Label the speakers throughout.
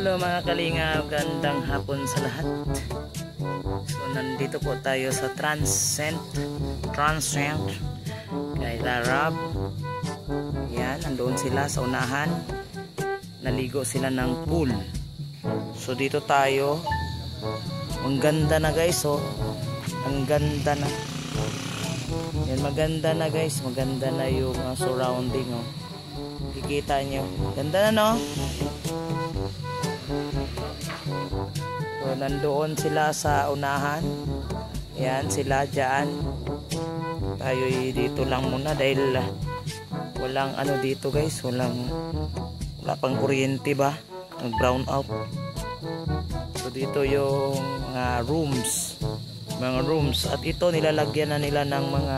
Speaker 1: Hello mga kalingap, gandang hapon sa lahat. So nandito po tayo sa Transcend kay Larab. Yan, nandoon sila sa unahan. Naligo sila ng pool. So dito tayo. Ang ganda na guys, oh. Ang ganda na. Yan, maganda na guys. Maganda na yung surrounding, oh. Kikita nyo. Ganda na, no? So, nandoon sila sa unahan. Yan, sila dyan. Tayo dito lang muna dahil walang ano dito guys. Wala pang kuryente ba? Nag brown out. So, dito yung mga rooms. At ito nilalagyan na nila ng mga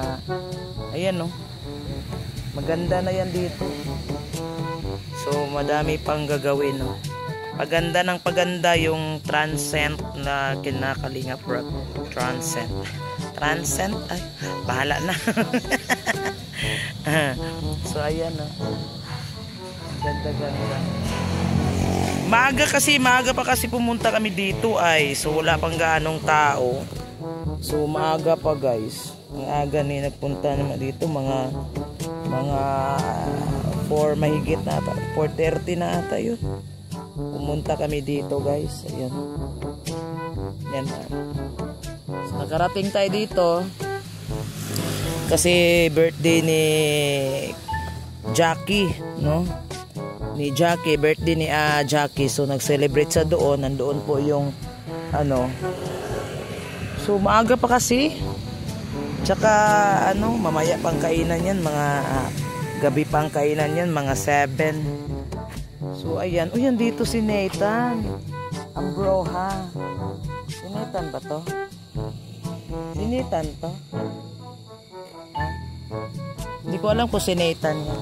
Speaker 1: ayan, no? Maganda na yan dito. So, madami pang gagawin, no? Paganda ng paganda yung Transcend na kinakalingap. Transcend. Ay, bahala na. So, ayan, no? Ganda. Maaga pa kasi pumunta kami dito ay. So, wala pang gaanong tao. So, maaga pa guys. Ang aga ni nagpunta naman dito. Mga 4 mahigit na ata. 4:30 na ata yun. Pumunta kami dito guys. Ayan. Yan. So, nakarating tayo dito. Kasi birthday ni Jackie, no? Ni Jackie, birthday ni Jackie. So nag-celebrate sa doon. Nandoon po yung ano. So maaga pa kasi. Tsaka ano, mamaya pang kainan yan, mga gabi pang kainan yan, mga 7. So ayan, yan dito si Nathan. Ang broha. Si Nathan ba to? Si Nathan to? Ha? Hindi ko alam kung si Nathan yan.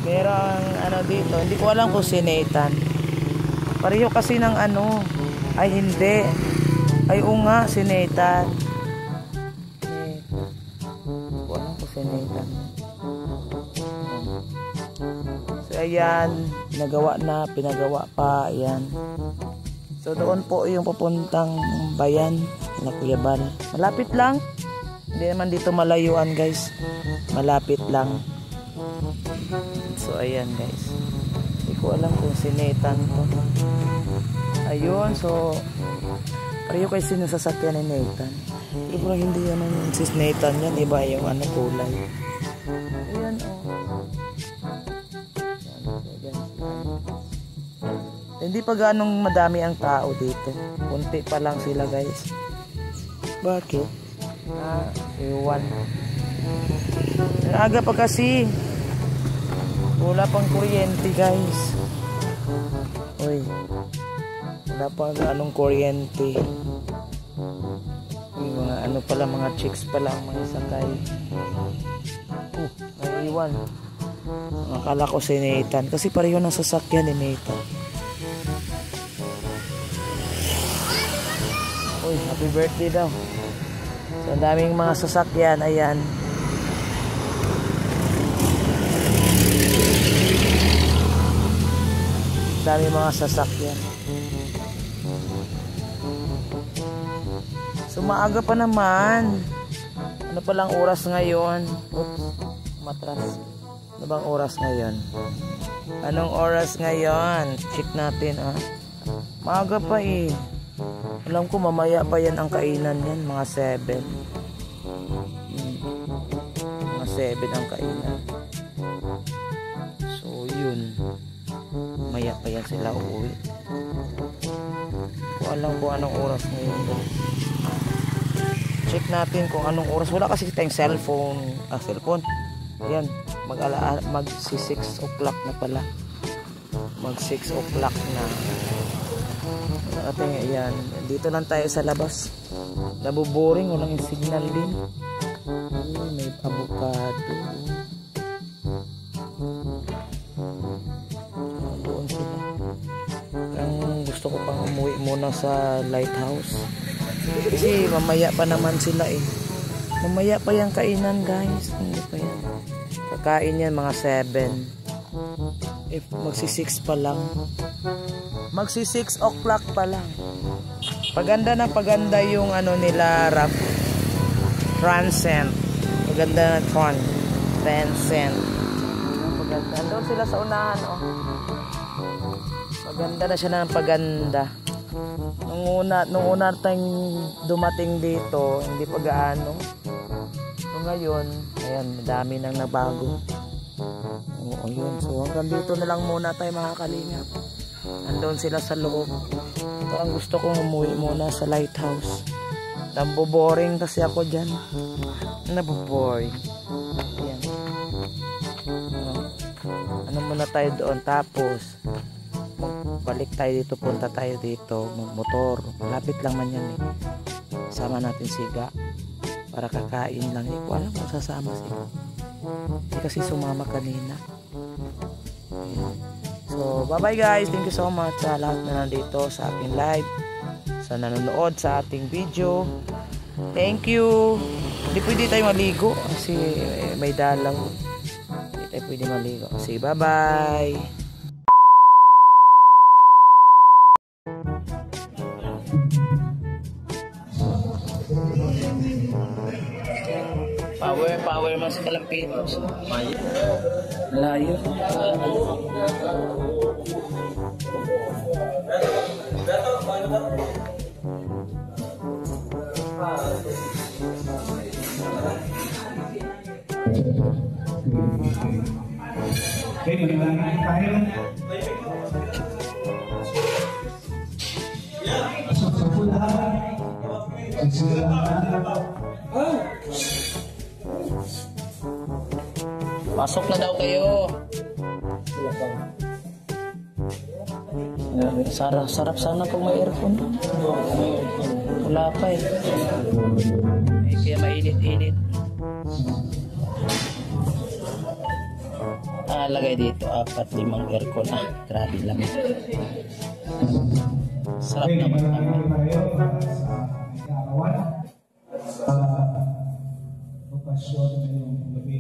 Speaker 1: Merong ano dito, hindi ko alam kung si Nathan. Pareho kasi ng ano. Ay hindi. Ay nga, si Nathan. Hindi ko alam kung si Nathan. So ayan, pinagawa pa. Ayan. So doon po yung papuntang bayan na Cuyabal. Malapit lang. Hindi naman dito malayuan guys. Malapit lang. So ayan guys. Hindi ko alam kung si Nathan to. Ayun, so pareho kayo sinasasakyan ni Nathan. Pero hindi naman si Nathan yan. Iba yung ano kulay. Ayan, oh. Hindi pa ganong madami ang tao dito. Kunti pa lang sila guys. Bakit? Iwan. Ang aga pa kasi. Wala pang kuryente guys. Uy. Wala pa anong kuryente. Yung mga ano pala, mga chicks pala ang mga sakay. Naiwan. Akala ko si Nathan. Kasi pareho ng sasakyan ni Nathan. Uy, happy birthday daw. So, ang daming mga sasakyan. Ayan. Daming mga sasakyan. So, maaga pa naman. Ano palang oras ngayon? Oops, matras. Ano bang oras ngayon? Anong oras ngayon? Check natin, ah. Maaga pa eh. Alam ko mamaya pa yan ang kainan yan. Mga 7. Mga 7 ang kainan. So, yun. Mamaya pa yan sila uuwi. Kung alam ko anong oras ngayon. Check natin kung anong oras. Wala kasi tayong cellphone. Cellphone. Ayan. Mag 6 o'clock na pala. Mag 6 o'clock na. Ayan. Dito lang tayo sa labas. Nabuboring. Walang yung signal din. Uy, may avocado. Doon sila. Ang gusto ko pang umuwi muna sa lighthouse. Kasi mamaya pa naman sila eh. Mamaya pa yung kainan guys. Hindi pa yan. Kakain yan mga 7. Magsi 6 pa lang. Magsi 6 o'clock pa lang. Paganda na paganda yung ano nila rap. Transcend. Paganda na Transcend. Paganda. Doon sila sa unahan, oh. Paganda na siya ng paganda. Nung una tayong dumating dito, hindi pa gaano. So ngayon, ayan, madami nang nabago. Oo, yun. So hanggang dito na lang muna tayo mga kalingap. Andun sila sa loob. Ito ang gusto kong umuwi muna sa lighthouse. Naboboring kasi ako dyan. Naboboring. Ayan. Ano muna tayo doon. Tapos balik tayo dito, punta tayo dito, magmotor. Malapit lang man yan eh. Sama natin siga para kakain lang. Hindi ko alam kung sasama siga. Hindi kasi sumama kanina. Ayan. So bye bye guys, thank you so much sa lahat na nandito sa ating live, sa nanonood sa ating video. Thank you. Hindi pwede tayo maligo kasi may dalang. Hindi tayo pwede maligo. Say bye bye. Power mas Kalampitos. Layo.
Speaker 2: Okay, magandang tayo. Pasok sa pulahan.
Speaker 1: Pasok na daw kayo. Sarap sana pag may aircon. Wala pa eh. Kaya mainit-init. Lagay dito 4-5 aircon. Grabe lang. Sarap naman naman.
Speaker 2: Okasyon ngayong gabi.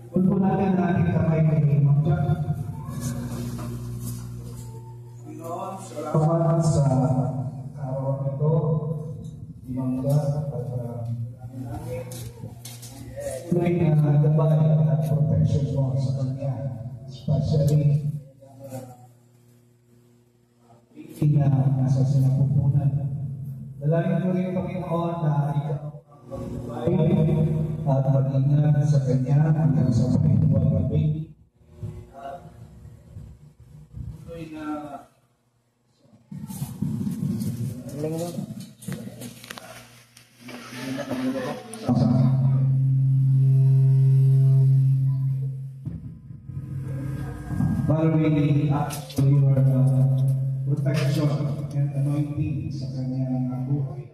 Speaker 2: Punto natin na ating kamay kay Mang Jack. Salamat sa araw ito, Mang Jack, at tuloy na gabay at protection mo sa kanya, especially na nasa sinapupunan. Dalangin ko rin Panginoon na ikaw at mag-ingat sa kanya hanggang sa spiritual na baby. At tuloy na Father, we ask for your protection and anointing sa kanyang buhay.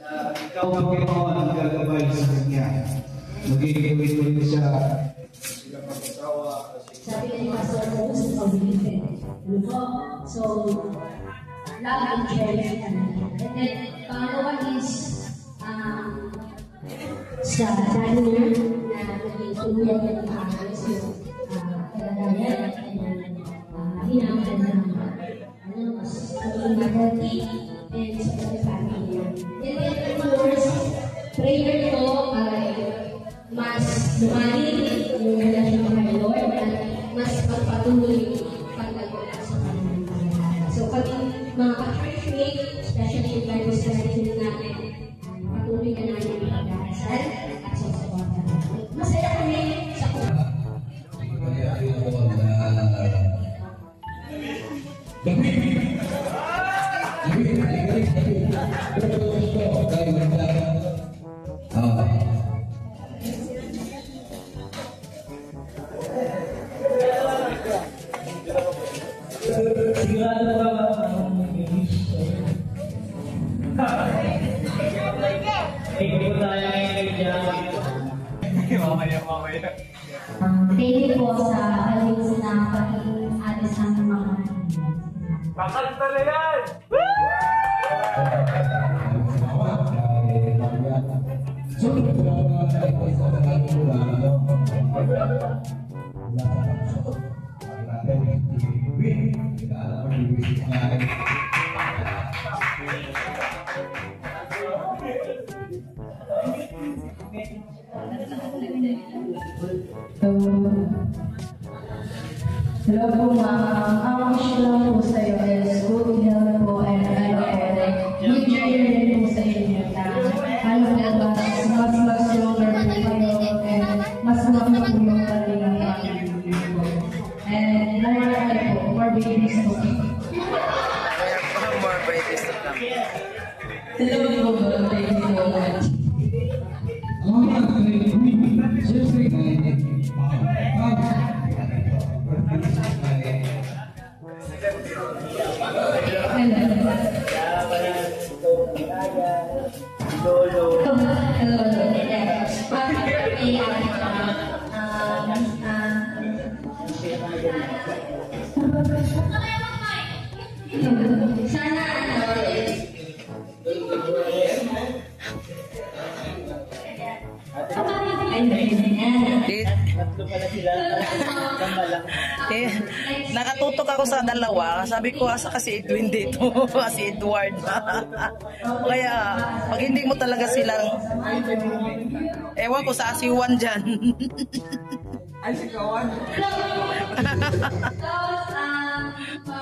Speaker 2: Na ikaw, Panginoon, ang gagabay sa kanya. Magiging ito siya sila mag-asawa.
Speaker 3: Sabi ni Pastor Rose, pag-ibig. So, love and cherish. And then, pangalawa is sa dahil na naging tulungan ng pangalawa. Kalagayan at hinahangad ng mas healthy and sa family. And then, of course, prayer ko ay mas lumalim yung relasyon ko kay Lord at mas pagpatuloy pagkagawa sa kanyang. So, kami mga ka-churchmate, especially yung Bible study natin, patuloy ka namin yung pag-aasal at sa support. Masaya kami sa thank you po sa alis na pag-alis ng mga
Speaker 2: Kakanta na yan! So,
Speaker 3: hello po ma'am. Ang wish ko lang po sa iyo is good health po and good journey po sa inyo na mas stronger po kayo and mas laki po yung kanilang family po. And nangyari po, more babies po.
Speaker 1: More babies to come.
Speaker 3: Hello po, thank you so much. Sana
Speaker 1: nakatutok ako sa dalawa. Sabi ko, asa kasi Edwin dito? Si Edward. Kaya, pag hindi mo talaga silang ewan ko sa asiwan dyan.
Speaker 4: Ay, si Kawan.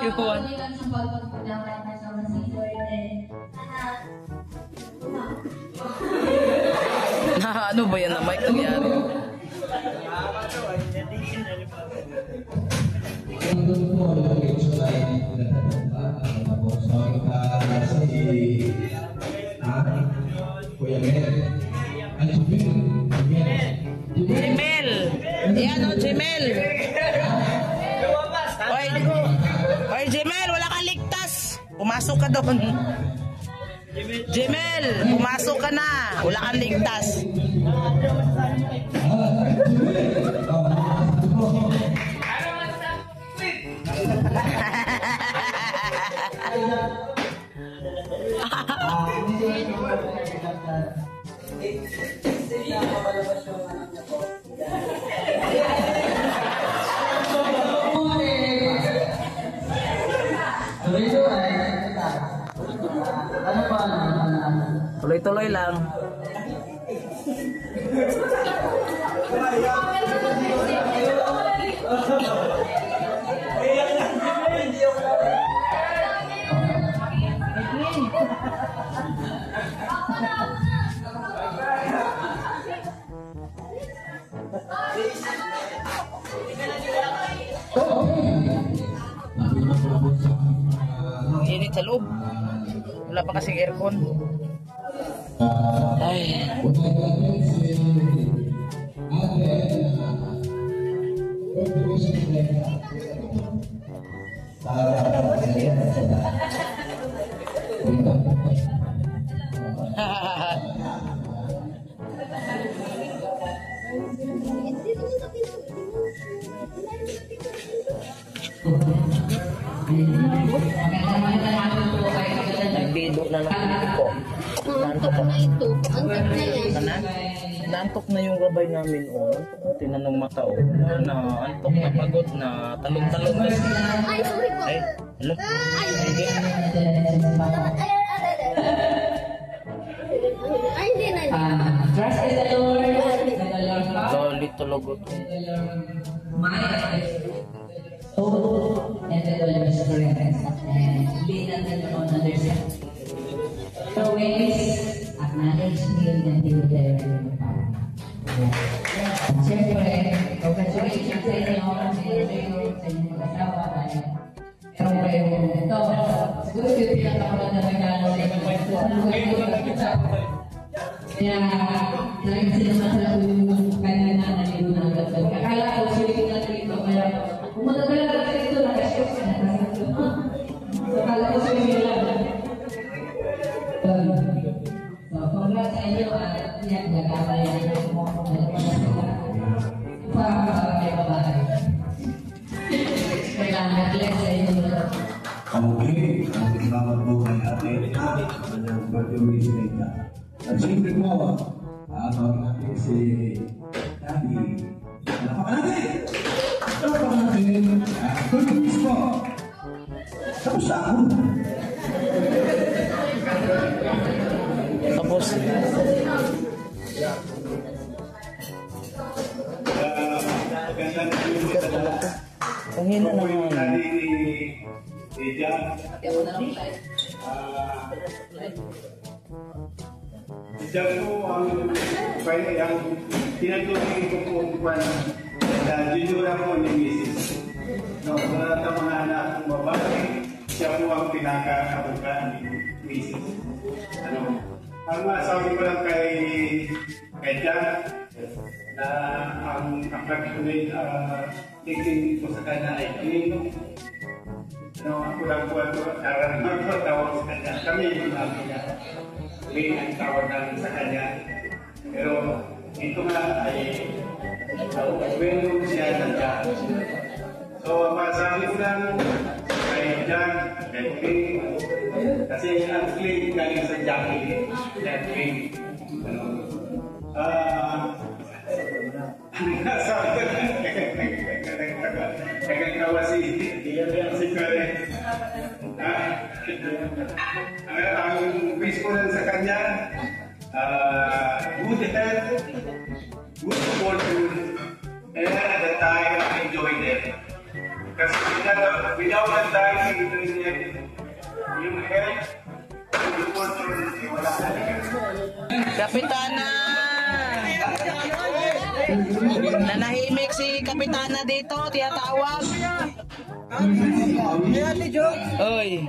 Speaker 1: Iwan. Ano ba yan na mic nangyari? Jemel! Yan o, Jemel! Oy, Jemel, wala kang ligtas! Pumasok ka doon. Jemel, pumasok ka na! Wala kang ligtas. Tuloy-tuloy lang. Ang init sa loob. Wala pa kasing aircon. Ay. Nagbido na lang ko. Nantok na ito. Antok na yan. Nantok na yung gabay namin. Oh. Nantok na. Tinanong mata. Oh. Antok na. Pagod na. Talong-talong na.
Speaker 3: Ay, sorry po.
Speaker 1: Ay, ano?
Speaker 3: Ay, hindi na.
Speaker 5: Trust in the Lord, and the Lord
Speaker 1: Solid tulogot.
Speaker 5: my soul, and the Lord strength, and lead us in on understand. So ways, acknowledge Him and He will direct your path. Siyempre, congratulations sa inyo, sa inyong mag-asawa, dahil meron kayong ito. Siguro yung pinakakulat na regalo sa inyong pagkakulat. Kaya, lagi sila masarap yung kanina na nito na agad. Kakala ko, sulit na dito. Kaya, kung magagala ka dito, nakashock ka na. So, kala ko sulit lang. So, congrats sa inyo at yan, nagkakayan mo. Para kay babae. Kailangan bless sa inyo.
Speaker 2: Okay, ang salamat po kay ate. Ang birthday wish niya. At siyempre po, Tawag natin si Daddy. Palakpakan natin! Palakpakan natin! Good news po! Tapos sa ako.
Speaker 1: Tapos. Ang hina naman.
Speaker 2: Diyan po ang tinatuloy ko po na junior po ni Mrs. No, sa mga anak babae, siya po ang pinaka-abuka ni Mrs. Ano, ang masabi ko lang kay Jack na ang approximate thinking ko sa kanya ay clean. No, ako lang po nararamdaman ko tawag sa kanya. Kami yung namin niya. May ang tawag namin sa kanya. Pero ito nga ay meron siya ng Jack. So, masabi ko lang kay Jack, kay Clean, kasi ang Clean galing sa Jackie, Jack Clean. Sabi ko nagkakawa si Kare. Ang wish ko lang sa kanya, good health, good fortune, and at the time, enjoy them. Kasi without the time, yung health, good fortune, wala ka.
Speaker 1: Kapitana! Nanahimik si Kapitana dito, tiyatawag. Oy.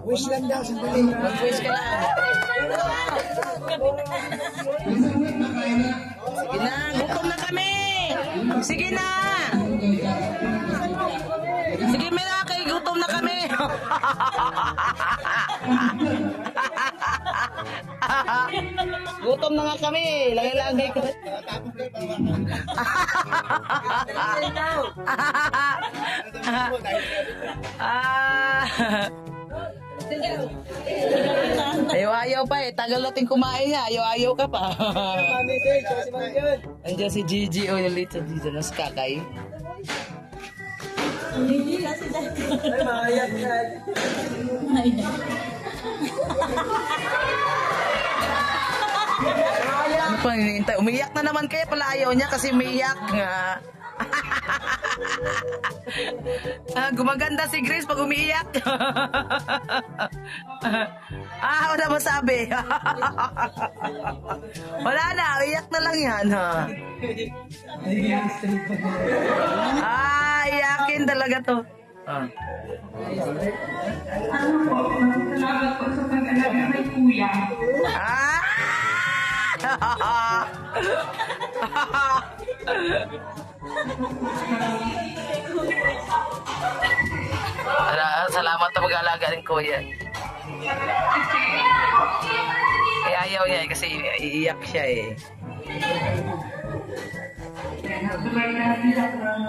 Speaker 4: Wish lang daw, sandali.
Speaker 1: Mag-wish ka lang. Sige na, gutom na kami. Sige na. Sige, Miraki, gutom na kami. Gutom na nga kami. Lagi-lagi ko. Ayaw pa eh. Tagal natin kumain niya. Ayaw ka pa. Andiyan si Gigi o yung little dito na skakay.
Speaker 4: Gigi kasi dahil. Ay, mahayak ka.
Speaker 1: Ano pa hinihintay? Umiyak na naman kayo pala ayaw niya kasi umiyak nga. Gumaganda si Grace pag umiiyak. Wala masabi. Wala na, iyak na lang yan ha. Iyakin talaga to.
Speaker 6: Salamat po sa pag-alaga kay Kuya.
Speaker 1: Salamat na mag-alaga rin Kuya. Ayaw niya kasi iiyak siya eh.
Speaker 6: Nagtulay na sila ng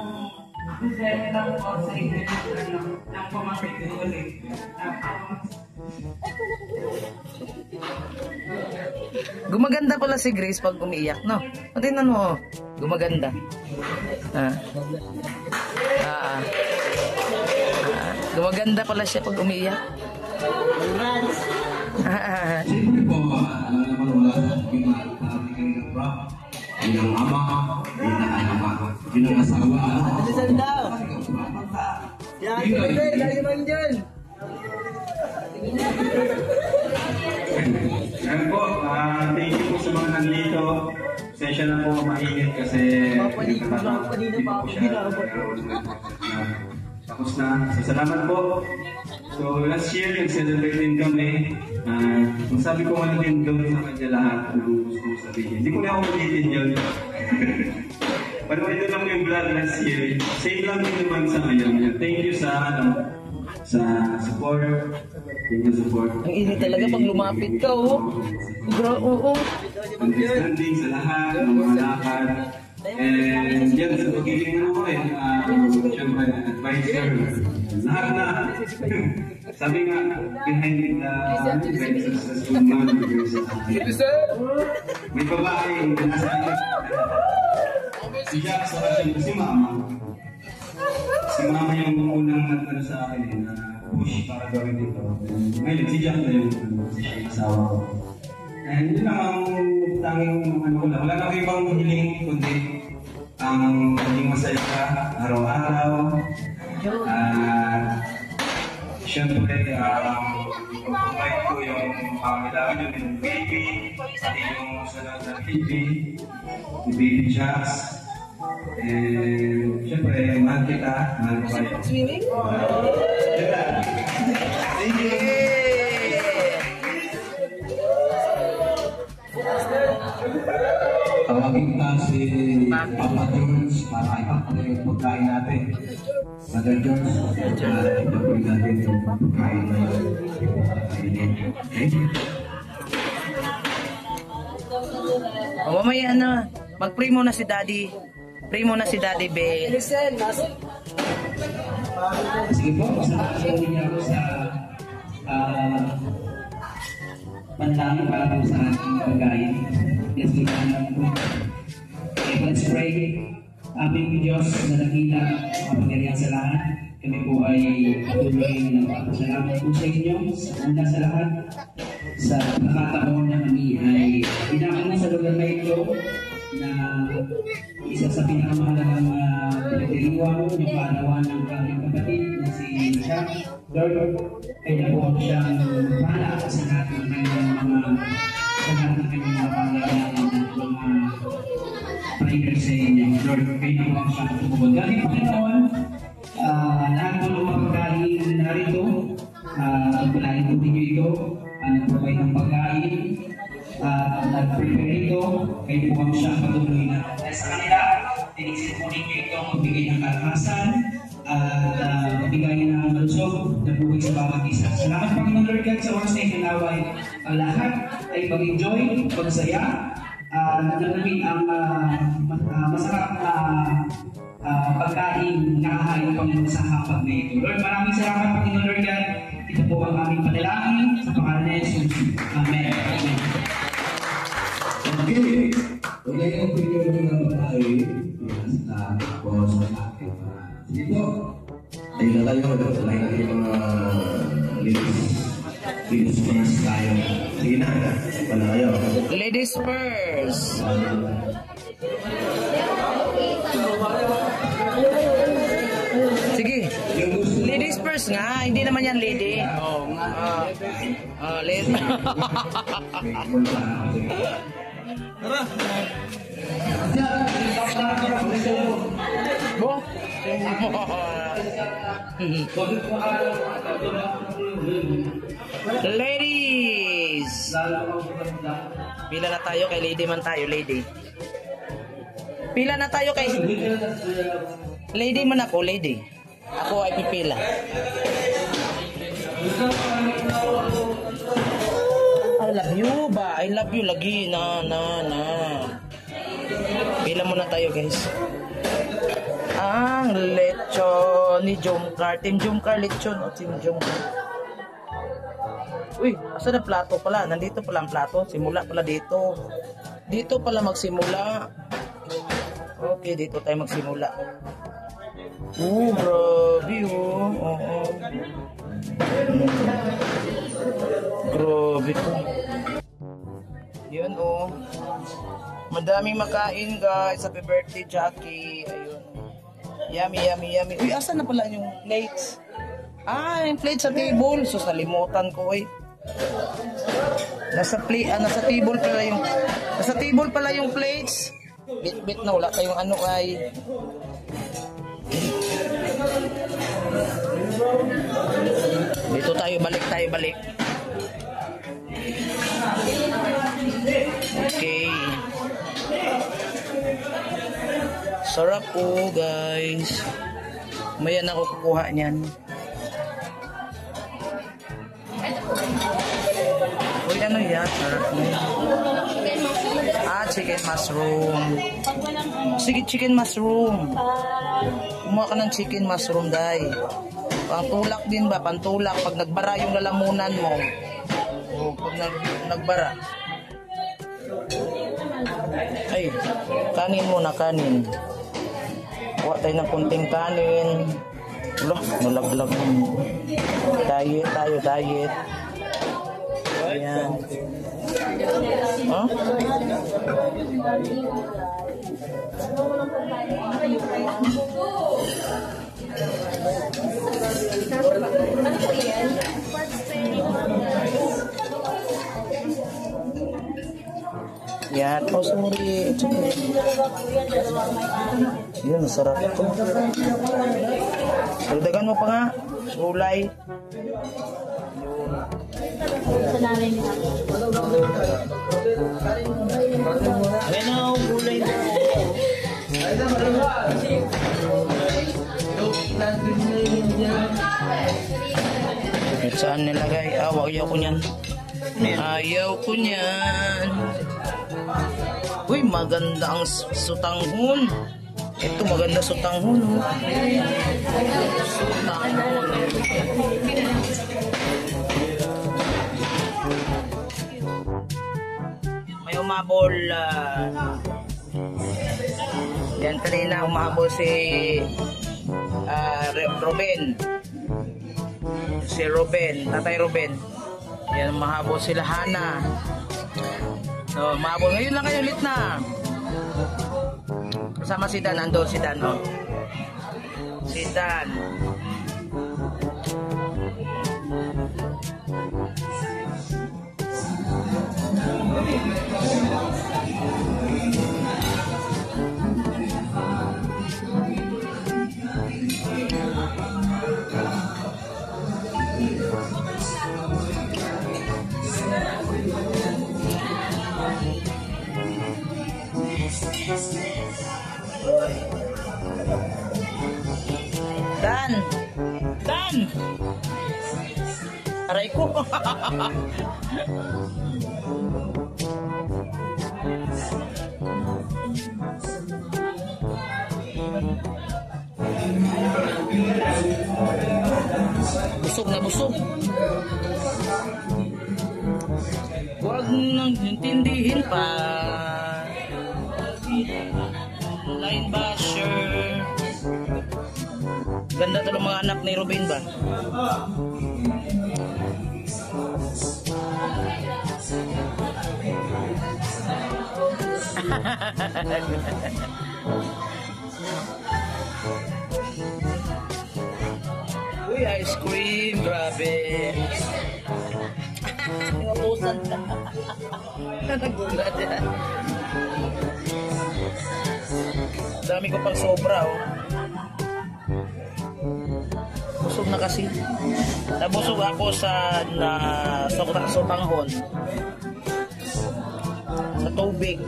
Speaker 6: design ng outside ng pamangkin ko ulit.
Speaker 1: Gumaganda pala si Grace pag umiiyak, no? O, tingnan mo, gumaganda. Gumaganda pala siya pag umiiyak.
Speaker 2: Siyempre po, alam naman wala sa aking ng ba? Bilang ama, bilang anak, bilang asawa.
Speaker 4: Saan daw? Lagi man dyan.
Speaker 2: Yan po, thank you po sa mga nandito. Sensya na po mainit kasi hindi po siya. Tapos na. So, salamat po. So, last year, nag-celebrate din kami. Kung sabi ko ano din doon sa kanya lahat, ano gusto ko sabihin. Hindi ko na ako ulitin yun. Panoorin lang yung vlog last year. Same lang din naman sa ngayon. Thank you sa support. Thank you support.
Speaker 1: Ang init talaga pag lumapit ka, oh. Oo.
Speaker 2: Understanding sa lahat, ng mga lakad. And yan, sa pagiging ano ko rin, siyempre, advisor, lahat na. Sabi nga, behind the successful man, may babae, nasa akin. Si Jack, saka siyempre si Mama. Si Mama yung unang nagkano sa akin na push para gawin dito. Ngayon, si Jack na yung asawa ko. And yun lang ang tanging ano ko lang. Wala na ibang hiling kundi ang maging masaya ka araw-araw. Siyempre, pag-provide ko yung pangailangan yung baby, pati yung sunod na baby, yung baby Jacks. And siyempre, mahal kita, mahal ko kayo. Swimming? Thank you!
Speaker 7: Tawagin ka si Papa George para ipapagay yung pagkain natin. Father George, ipapagay natin yung pagkain na yun. Okay?
Speaker 1: Mamaya na. Mag-pray muna si Daddy. Pray muna si Daddy Ben.
Speaker 7: Sige po, masalamin niya ako sa panalangin para po sa ating pagkain. Let's pray. Aming Diyos na nakita kapangyarihan sa lahat. Kami po ay patuloy na nagpapasalamat po sa inyo sa una sa lahat. Sa pagkakataon na kami ay pinakana sa lugar na ito na isa sa pinakamahalagang pinagdiriwang yung kaarawan ng aming kapatid na si Jack. Lord, kaya po siyang bahala sa lahat ng kanyang prayers sa inyo. Lord, kayo po ang siyang tumubod. Galing Panginoon, lahat po ng pagkain narito, pagpalain po ninyo ito, nag-provide ng pagkain, nag-prepare ito, kayo po ang siyang patuloy na. Dahil sa kanila, tinisip po ninyo ito magbigay ng kalakasan, at magbigay ng malusog na buhay sa bawat isa. Salamat Panginoon Lord God sa oras na itinaway. Ang lahat ay mag-enjoy, magsaya, nagawin ang masarap na pagkain nakahain ng Panginoon sa hapag na ito. Lord, maraming salamat Panginoon Lord God. Ito po ang aming panalangin sa pangalan ni Jesus. Amen. Amen.
Speaker 8: Okay. Wala yung opinion ng mga babae. Nasa ako sa akin. Sige po. Tayo na tayo. Tayo natin yung mga ladies first tayo. Sige na. Wala kayo.
Speaker 1: Ladies first. Sige. Ladies first nga. Hindi naman yan lady. Oo nga. Lady. Bo? Ladies! Pila na tayo kay lady man tayo, lady. Pila na tayo kay lady man ako, lady. Ako ay pipila. I love you ba? I love you lagi na. Pila muna tayo guys. Ang lechon ni Jomcar. Team Jomcar lechon o Team Jomcar. Uy, asa na plato pala? Nandito pala ang plato. Simula pala dito. Dito pala magsimula. Okay, dito tayo magsimula. Grabe Oo. Grabe po. Yun madaming makain guys. Happy birthday Jackie. Ayun. Yummy. Uy, asa na pala yung plates? Yung plates sa table. So, salimutan ko Nasa table pala yung plates. Bit na wala tayong ay. Dito tayo balik. Okay. Sarap po guys. Mayan ako kukuha niyan. Uy, ano yan? Sarap mo. chicken mushroom. Sige, chicken mushroom. Kumuha ka ng chicken mushroom, day. Pantulak din ba? Pantulak. Pag nagbara yung lalamunan mo. O, pag nagbara. Ay, kanin muna, kanin. Kuha tayo ng kunting kanin. Wala, nalaglag. Diet tayo, diet. Ayan. Huh? Yan, oh sorry. Yan, masarap ito. Dagdagan mo pa nga. Gulay. Ayan na, gulay na. Saan nilagay? Ayaw ko niyan. Ayaw ko niyan. Uy, maganda ang sutanghon. Ito, maganda sutanghon. Sutanghon. May umabol. Yan kanina, umabol si Ruben. Si Ruben, Tatay Ruben. Yan, mahabol sila Hana. So, mahabol. Ngayon lang kayo ulit na. Kasama si Dan. Ando si Dan, oh. Si Dan. Dan! Dan! Aray ko! Busog na busog! Huwag nang intindihin pa. Line basher. Ganda talagang mga anak ni Ruben ba? Uy, ice cream, grabe. Inutusan ka. Nagulat yan. Dami ko pang sobra, oh. Busog na kasi. Nabusog ako sa sotanghon. Sa tubig.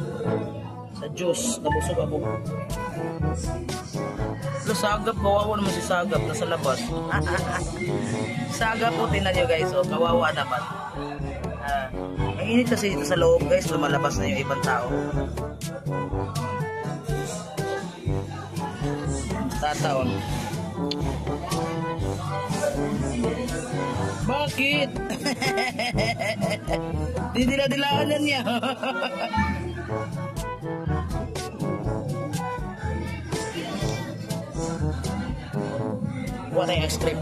Speaker 1: Sa juice. Nabusog ako. Sagap, kawawa naman si Sagap. Nasa labas. Sagap po, tinan nyo guys. Oh, kawawa naman. Ang init kasi dito sa loob guys. Lumalabas na yung ibang tao. Tataon. Bakit? Didila-dilaan yan niya. Buwan na yung strip.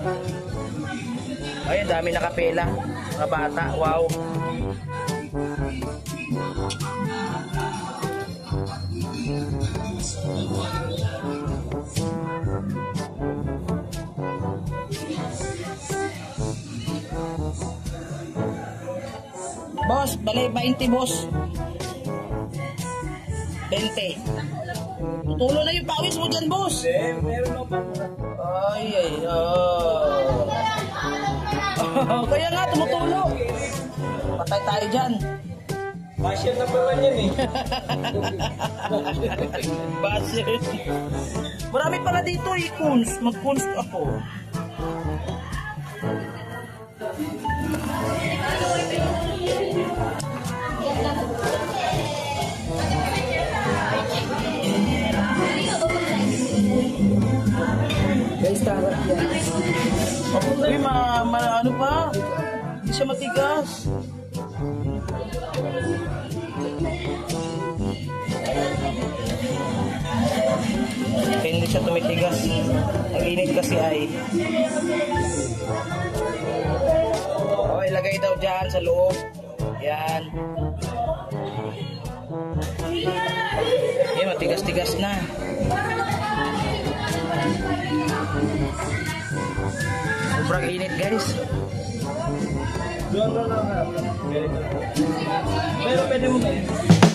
Speaker 1: Ayun, dami nakapela. Mga bata, wow. Boss, bali 20 boss. 20. Tutulo na yung pawis mo dyan, boss.
Speaker 4: Meron ako pa.
Speaker 1: Ay. Kaya nga, tumutulo. Patay tayo dyan.
Speaker 4: Basher na pa man yan eh.
Speaker 1: Basher. Marami pala dito eh, Kuns. Mag-Kuns ako. Guys, tarap yan. Uy, ano pa? Hindi siya matigas. Kaya hindi siya tumitigas. Ang init kasi ay. O, ilagay daw dyan sa loob. Yan. Yan, matigas-tigas na. Sobrang init, guys.
Speaker 4: Pero pwede mo ba?